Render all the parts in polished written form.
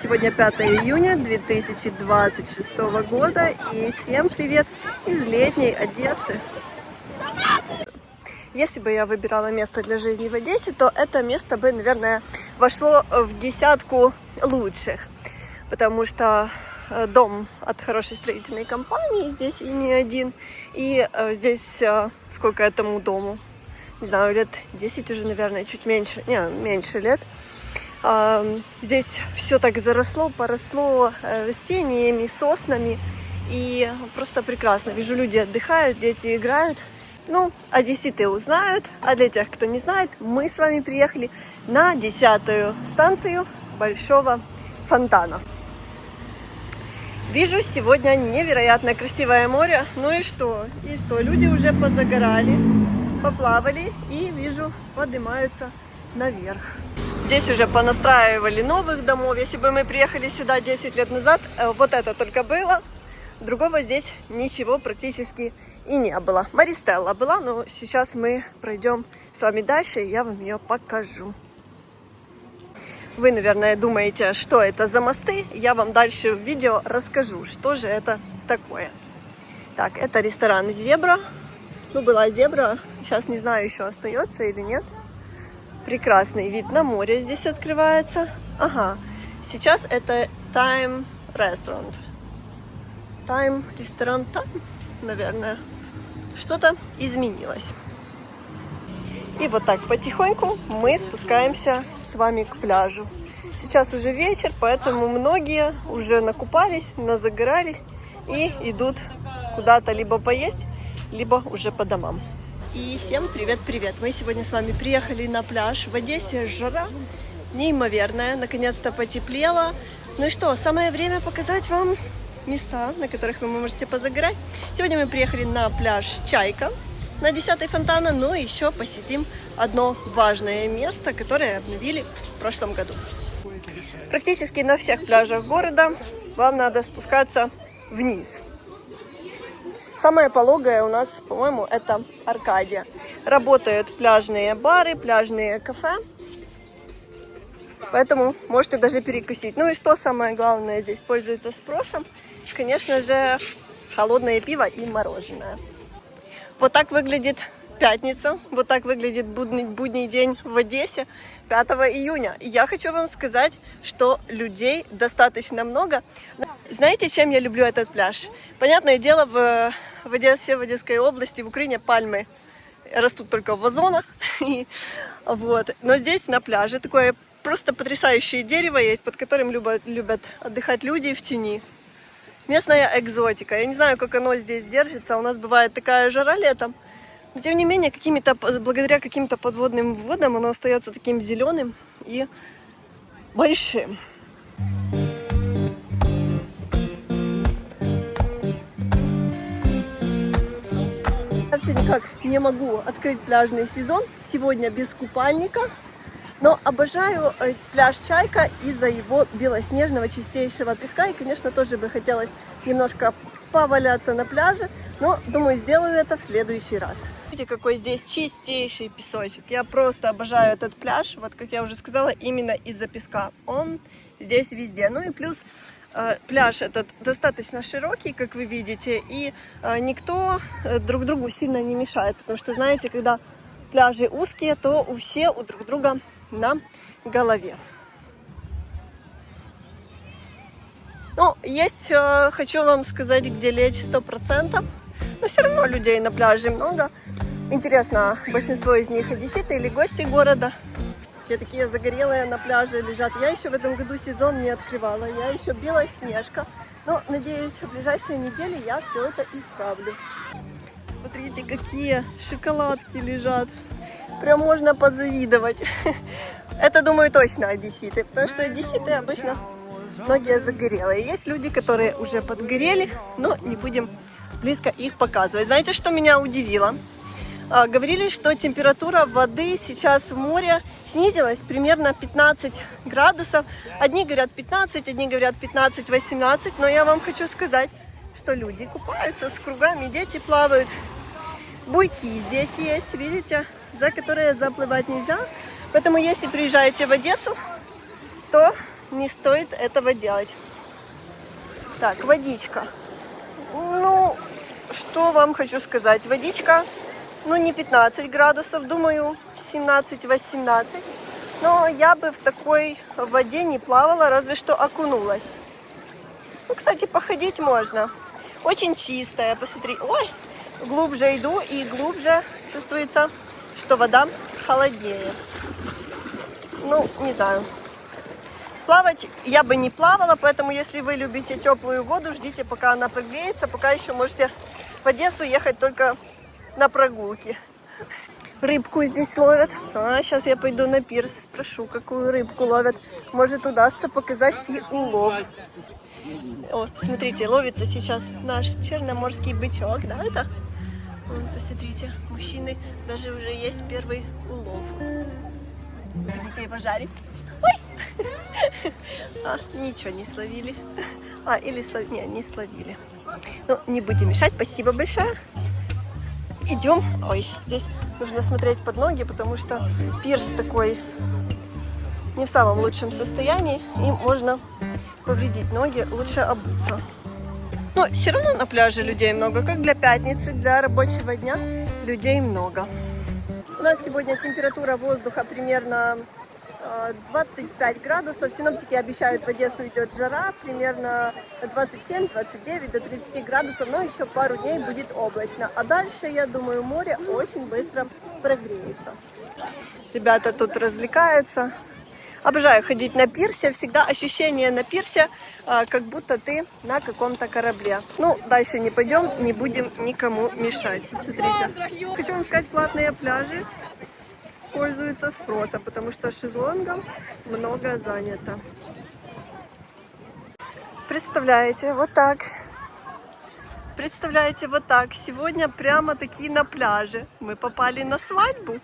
Сегодня 5 июня 2026 года, и всем привет из летней Одессы. Если бы я выбирала место для жизни в Одессе, то это место бы, наверное, вошло в десятку лучших, потому что дом от хорошей строительной компании здесь и не один, и здесь сколько этому дому? Не знаю, лет 10 уже, наверное, чуть меньше, меньше лет. Здесь все так заросло, поросло растениями, соснами, и просто прекрасно. Вижу, люди отдыхают, дети играют. Ну, одесситы узнают, а для тех, кто не знает, мы с вами приехали на 10-ю станцию Большого фонтана. Вижу сегодня невероятно красивое море. Ну и что? Люди уже позагорали, поплавали и, вижу, поднимаются наверх. Здесь уже понастраивали новых домов. Если бы мы приехали сюда 10 лет назад, вот это только было. Другого здесь ничего практически и не было. Маристелла была, но сейчас мы пройдем с вами дальше, и я вам ее покажу. Вы, наверное, думаете, что это за мосты. Я вам дальше в видео расскажу, что же это такое. Так, это ресторан «Зебра». Ну, была «Зебра», сейчас не знаю, еще остается или нет. Прекрасный вид на море здесь открывается. Ага, сейчас это Time Restaurant. Time ресторан там, наверное. Что-то изменилось. И вот так потихоньку мы спускаемся с вами к пляжу. Сейчас уже вечер, поэтому многие уже накупались, назагорались и идут куда-то либо поесть, либо уже по домам. И всем привет-привет! Мы сегодня с вами приехали на пляж. В Одессе жара неимоверная, наконец-то потеплело. Ну и что, самое время показать вам места, на которых вы можете позагорать. Сегодня мы приехали на пляж Чайка, на 10-й фонтана, но еще посетим одно важное место, которое обновили в прошлом году. Практически на всех пляжах города вам надо спускаться вниз. Самое пологое у нас, по-моему, это Аркадия. Работают пляжные бары, пляжные кафе. Поэтому можете даже перекусить. Ну и что самое главное здесь пользуется спросом? Конечно же, холодное пиво и мороженое. Вот так выглядит пятница. Вот так выглядит будний день в Одессе 5 июня. И я хочу вам сказать, что людей достаточно много. Знаете, чем я люблю этот пляж? Понятное дело, в Одессе, в Одесской области, в Украине пальмы растут только в вазонах. Вот. Но здесь на пляже такое просто потрясающее дерево есть, под которым любят отдыхать люди в тени. Местная экзотика. Я не знаю, как оно здесь держится. У нас бывает такая жара летом. Но тем не менее, благодаря каким-то подводным водам оно остается таким зеленым и большим. Я все никак не могу открыть пляжный сезон. Сегодня без купальника. Но обожаю пляж Чайка из-за его белоснежного чистейшего песка. И, конечно, тоже бы хотелось немножко поваляться на пляже. Но, думаю, сделаю это в следующий раз. Видите, какой здесь чистейший песочек. Я просто обожаю этот пляж. Вот, как я уже сказала, именно из-за песка. Он здесь везде. Ну и плюс пляж этот достаточно широкий, как вы видите. И никто друг другу сильно не мешает. Потому что, знаете, когда пляжи узкие, то у друг друга на голове. Ну, есть, хочу вам сказать, где лечь 100%. Но все равно людей на пляже много. Интересно, большинство из них одесситы или гости города. Все такие загорелые на пляже лежат. Я еще в этом году сезон не открывала. Я еще белоснежка. Но, надеюсь, в ближайшие недели я все это исправлю. Смотрите, какие шоколадки лежат. Прям можно позавидовать. Это, думаю, точно одесситы. Потому что одесситы обычно многие загорелые. Есть люди, которые уже подгорели, но не будем близко их показывать. Знаете, что меня удивило? Говорили, что температура воды сейчас в море снизилась примерно 15 градусов. Одни говорят 15, одни говорят 15-18. Но я вам хочу сказать, что люди купаются с кругами, дети плавают. Буйки здесь есть, видите, за которые заплывать нельзя. Поэтому, если приезжаете в Одессу, то не стоит этого делать. Так, водичка. Ну, что вам хочу сказать. Водичка, ну, не 15 градусов, думаю, 17-18. Но я бы в такой воде не плавала, разве что окунулась. Ну, кстати, походить можно. Очень чистая, посмотри. Ой, глубже иду, и глубже чувствуется, что вода холоднее. Ну, не знаю. Плавать я бы не плавала, поэтому если вы любите теплую воду, ждите, пока она прогреется. Пока еще можете в Одессу ехать только на прогулки. Рыбку здесь ловят. Сейчас я пойду на пирс, спрошу, какую рыбку ловят. Может, удастся показать и улов. О, смотрите, ловится сейчас наш черноморский бычок, да, это? Вон, посмотрите, мужчины, даже уже есть первый улов. Видите, его жарит. Ой! Ничего не словили. Или словили. Не, не словили. Ну, не будем мешать, спасибо большое. Идем. Ой, здесь нужно смотреть под ноги, потому что пирс такой не в самом лучшем состоянии, и можно повредить ноги, лучше обуться. Но все равно на пляже людей много, как для пятницы, для рабочего дня людей много. У нас сегодня температура воздуха примерно 25 градусов. Синоптики обещают, в Одессу идет жара, примерно 27-29 до 30 градусов, но еще пару дней будет облачно. А дальше, я думаю, море очень быстро прогреется. Ребята тут развлекаются. Обожаю ходить на пирсе, всегда ощущение на пирсе, как будто ты на каком-то корабле. Ну, дальше не пойдем, не будем никому мешать. Смотрите, хочу вам сказать, платные пляжи пользуются спросом, потому что шезлонгов много занято. Представляете, вот так. Представляете, вот так. Сегодня прямо-таки на пляже мы попали на свадьбу.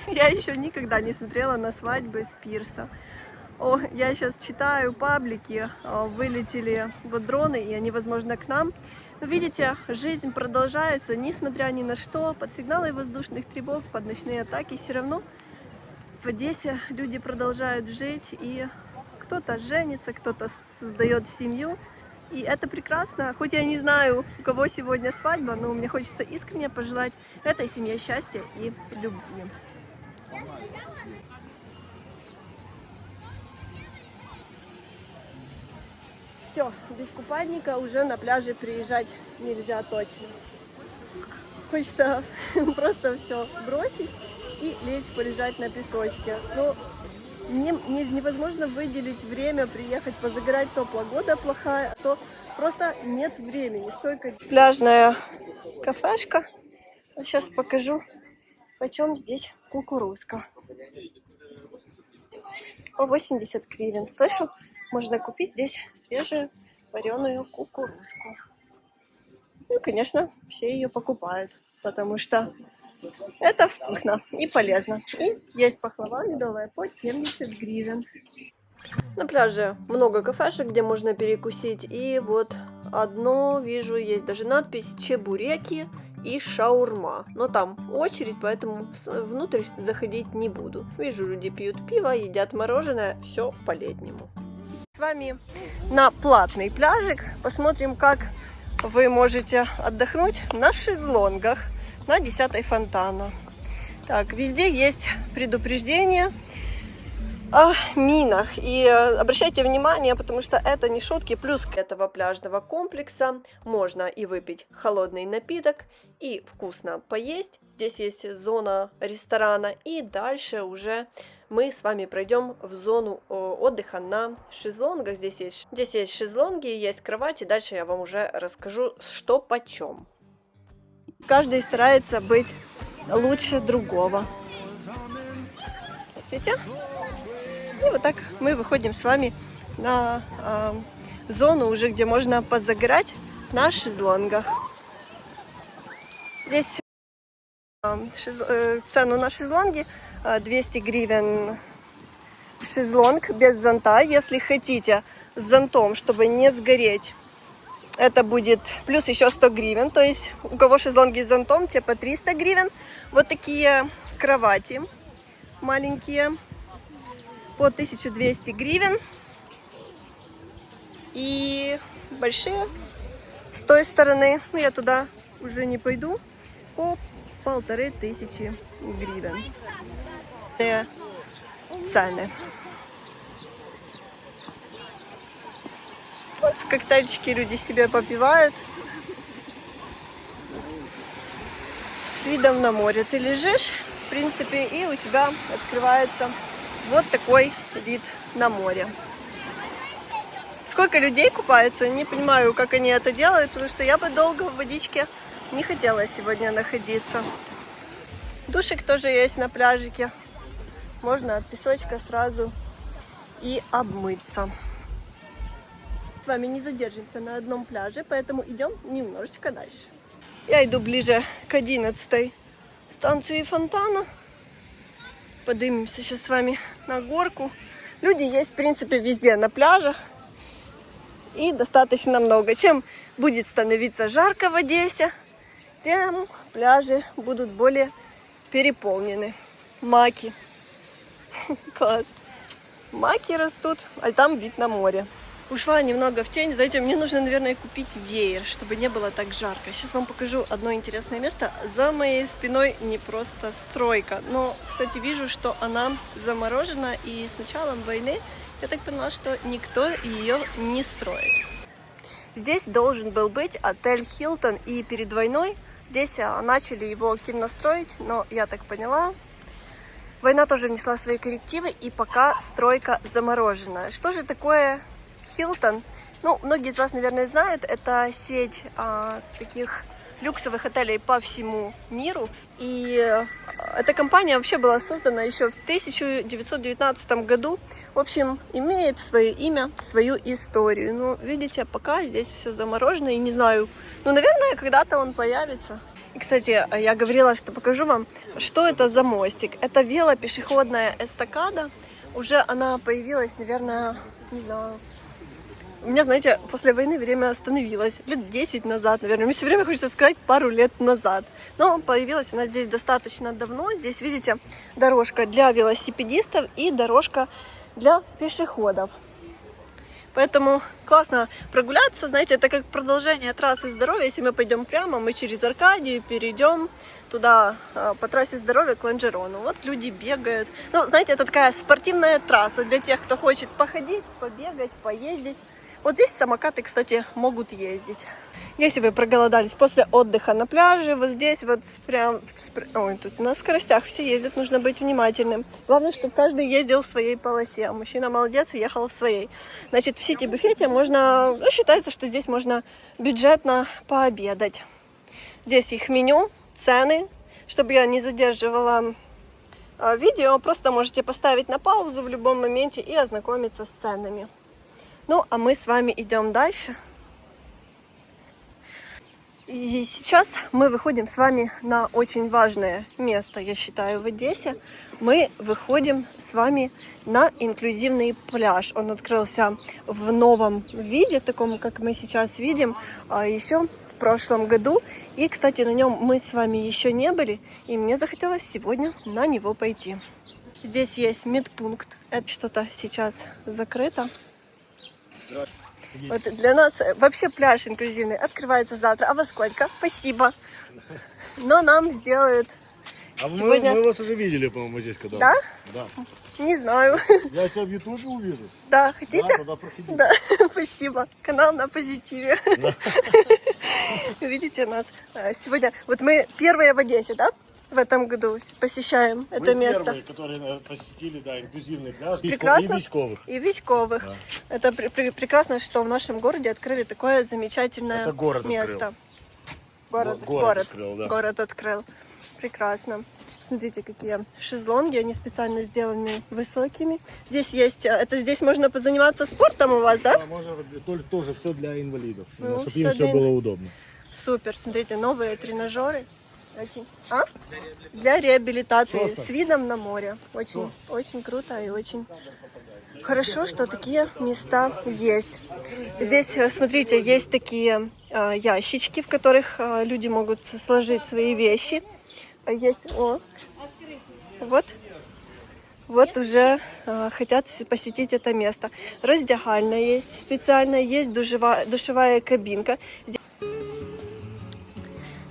Я еще никогда не смотрела на свадьбы с пирса. О, я сейчас читаю паблики, вылетели вот дроны, и они, возможно, к нам. Но видите, жизнь продолжается, несмотря ни на что, под сигналы воздушных тревог, под ночные атаки. Все равно в Одессе люди продолжают жить, и кто-то женится, кто-то создает семью. И это прекрасно. Хоть я не знаю, у кого сегодня свадьба, но мне хочется искренне пожелать этой семье счастья и любви. Все, без купальника уже на пляже приезжать нельзя точно. Хочется просто все бросить и лечь полежать на песочке. Но невозможно выделить время, приехать позагорать, то погода плохая, то просто нет времени. Столько... Пляжная кафешка. Сейчас покажу, почем здесь кукурузка. По 80 гривен. Слышал? Можно купить здесь свежую вареную кукурузку. Ну, конечно, все ее покупают, потому что это вкусно и полезно. И есть пахлава медовая по 70 гривен. На пляже много кафешек, где можно перекусить. И вот одно вижу, есть даже надпись «Чебуреки и шаурма». Но там очередь, поэтому внутрь заходить не буду. Вижу, люди пьют пиво, едят мороженое. Все по-летнему. С вами на платный пляжик. Посмотрим, как вы можете отдохнуть на шезлонгах на 10-й Фонтана. Так, везде есть предупреждение о минах. И обращайте внимание, потому что это не шутки. Плюс к этого пляжного комплекса можно и выпить холодный напиток, и вкусно поесть. Здесь есть зона ресторана, и дальше уже мы с вами пройдем в зону отдыха на шезлонгах. Здесь есть шезлонги, есть кровати. Дальше я вам уже расскажу, что почем. Каждый старается быть лучше другого. Видите? И вот так мы выходим с вами на зону уже, где можно позагорать на шезлонгах. Здесь цену на шезлонги 200 гривен шезлонг без зонта. Если хотите с зонтом, чтобы не сгореть, это будет плюс еще 100 гривен. То есть у кого шезлонги с зонтом, те по 300 гривен. Вот такие кровати маленькие по 1200 гривен. и большие с той стороны. Ну, я туда уже не пойду. По 1500 гривен. Цены. Вот коктейльчики люди себе попивают. С видом на море. Ты лежишь, в принципе, и у тебя открывается вот такой вид на море. Сколько людей купается, не понимаю, как они это делают, потому что я бы долго в водичке не хотела сегодня находиться. Душик тоже есть на пляжике. Можно от песочка сразу и обмыться. С вами не задержимся на одном пляже, поэтому идем немножечко дальше. Я иду ближе к 11-й станции фонтана. Поднимемся сейчас с вами на горку. Люди есть, в принципе, везде на пляжах. И достаточно много. Чем будет становиться жарко в Одессе, тем пляжи будут более переполнены. Маки. Класс. Маки растут, а там вид на море. Ушла немного в тень. Знаете, мне нужно, наверное, купить веер, чтобы не было так жарко. Сейчас вам покажу одно интересное место. За моей спиной не просто стройка, но, кстати, вижу, что она заморожена. И с началом войны я так поняла, что никто ее не строит. Здесь должен был быть отель Хилтон, и перед войной здесь начали его активно строить, но я так поняла, война тоже внесла свои коррективы, и пока стройка заморожена. Что же такое Хилтон? Ну, многие из вас, наверное, знают, это сеть таких люксовых отелей по всему миру. И эта компания вообще была создана еще в 1919 году. В общем, имеет свое имя, свою историю. Ну, видите, пока здесь все заморожено, и не знаю, ну, наверное, когда-то он появится. И, кстати, я говорила, что покажу вам, что это за мостик. Это велопешеходная эстакада. Уже она появилась, наверное, не знаю. У меня, знаете, после войны время остановилось. Лет 10 назад, наверное. Мне все время хочется сказать пару лет назад. Но появилась она здесь достаточно давно. Здесь, видите, дорожка для велосипедистов и дорожка для пешеходов. Поэтому классно прогуляться. Знаете, это как продолжение трассы здоровья. Если мы пойдем прямо, мы через Аркадию перейдем туда по трассе здоровья к Ланжерону. Вот люди бегают. Ну, знаете, это такая спортивная трасса для тех, кто хочет походить, побегать, поездить. Вот здесь самокаты, кстати, могут ездить. Если вы проголодались после отдыха на пляже, вот здесь вот прям... Ой, тут на скоростях все ездят, нужно быть внимательным. Главное, чтобы каждый ездил в своей полосе. А мужчина молодец и ехал в своей. Значит, в сити-буфете можно... Ну, считается, что здесь можно бюджетно пообедать. Здесь их меню, цены. Чтобы я не задерживала видео, просто можете поставить на паузу в любом моменте и ознакомиться с ценами. Ну, а мы с вами идем дальше. И сейчас мы выходим с вами на очень важное место, я считаю, в Одессе. Мы выходим с вами на инклюзивный пляж. Он открылся в новом виде, таком, как мы сейчас видим, еще в прошлом году. И, кстати, на нем мы с вами еще не были, и мне захотелось сегодня на него пойти. Здесь есть медпункт. Это что-то сейчас закрыто. Вот для нас вообще пляж инклюзивный открывается завтра. А во сколько? Спасибо. Но нам сделают сегодня... мы вас уже видели, по-моему, здесь когда-то. Да? Да. Не знаю. Я себя в Ютубе увижу. Да, хотите? Да, тогда проходите. Да, спасибо. Канал на позитиве. Да. Видите нас сегодня. Вот мы первые в Одессе, да? В этом году посещаем это место. Первые, которые посетили, да, инклюзивный пляж. Прекрасно. И Вичковых. И Вичковых. Да. Это прекрасно, что в нашем городе открыли такое замечательное место. Город открыл, да. Город открыл. Прекрасно. Смотрите, какие шезлонги, они специально сделаны высокими. Здесь есть, это здесь можно позаниматься спортом у вас, да? Да, можно, тоже все для инвалидов, ну, чтобы им все было удобно. Супер, смотрите, новые тренажеры. Очень... Для реабилитации. Просто. С видом на море. Очень, очень круто и очень хорошо, что такие места есть. Здесь, смотрите, есть такие ящички, в которых люди могут сложить свои вещи. Есть, вот вот уже хотят посетить это место. Раздягальная есть специальная, есть душевая кабинка.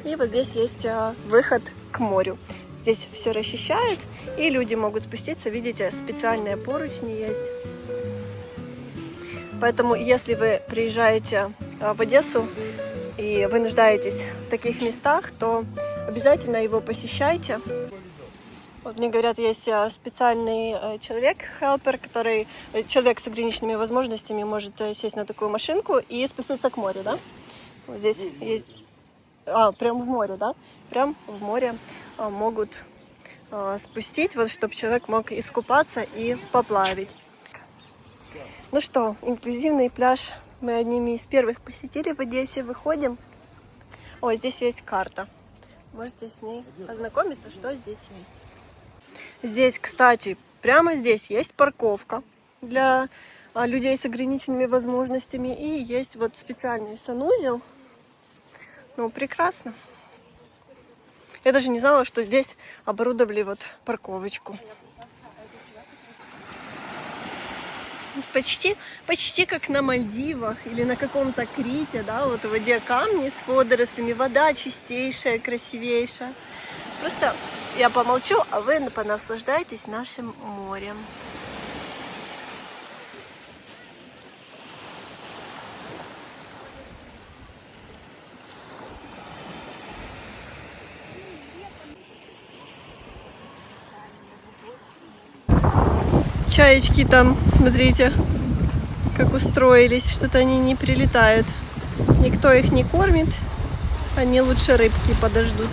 И вот здесь есть выход к морю. Здесь все расчищают, и люди могут спуститься. Видите, специальные поручни есть. Поэтому, если вы приезжаете в Одессу и вы нуждаетесь в таких местах, то обязательно его посещайте. Вот мне говорят, есть специальный человек, helper, человек с ограниченными возможностями может сесть на такую машинку и спуститься к морю, да? Вот здесь есть... прям в море, да? Прям в море могут спустить, вот, чтобы человек мог искупаться и поплавать. Ну что, инклюзивный пляж мы одними из первых посетили в Одессе. Выходим. О, здесь есть карта. Можете с ней ознакомиться, что здесь есть. Здесь, кстати, прямо здесь есть парковка для людей с ограниченными возможностями. И есть вот специальный санузел. Ну, прекрасно. Я даже не знала, что здесь оборудовали вот парковочку. Почти как на Мальдивах или на каком-то Крите, да, вот в воде камни с водорослями, вода чистейшая, красивейшая. Просто я помолчу, а вы понаслаждайтесь нашим морем. Чаечки там, смотрите, как устроились, что-то они не прилетают. Никто их не кормит, они лучше рыбки подождут.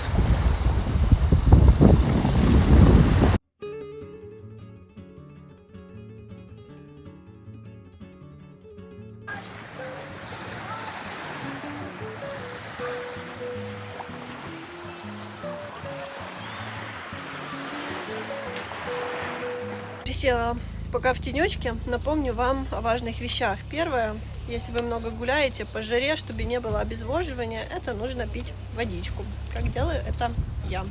Присела пока в тенечке, напомню вам о важных вещах. Первое, если вы много гуляете по жаре, чтобы не было обезвоживания, это нужно пить водичку, как делаю это я.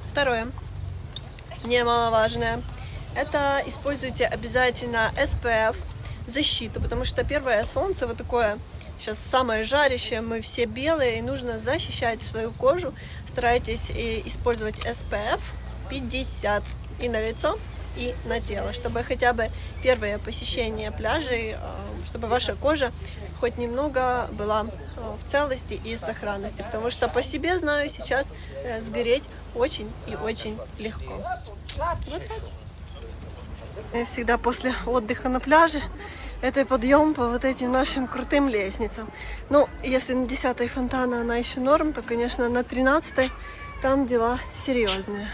Второе, немаловажное, это используйте обязательно SPF, защиту, потому что первое солнце вот такое сейчас самое жарящее, мы все белые, и нужно защищать свою кожу. Старайтесь использовать SPF 50 и на лицо, и на тело, чтобы хотя бы первое посещение пляжей, чтобы ваша кожа хоть немного была в целости и сохранности, потому что по себе знаю, сейчас сгореть очень и очень легко. Вот так. Я всегда после отдыха на пляже это подъем по вот этим нашим крутым лестницам. Ну, если на 10-й фонтана она еще норм, то, конечно, на 13-й там дела серьезные.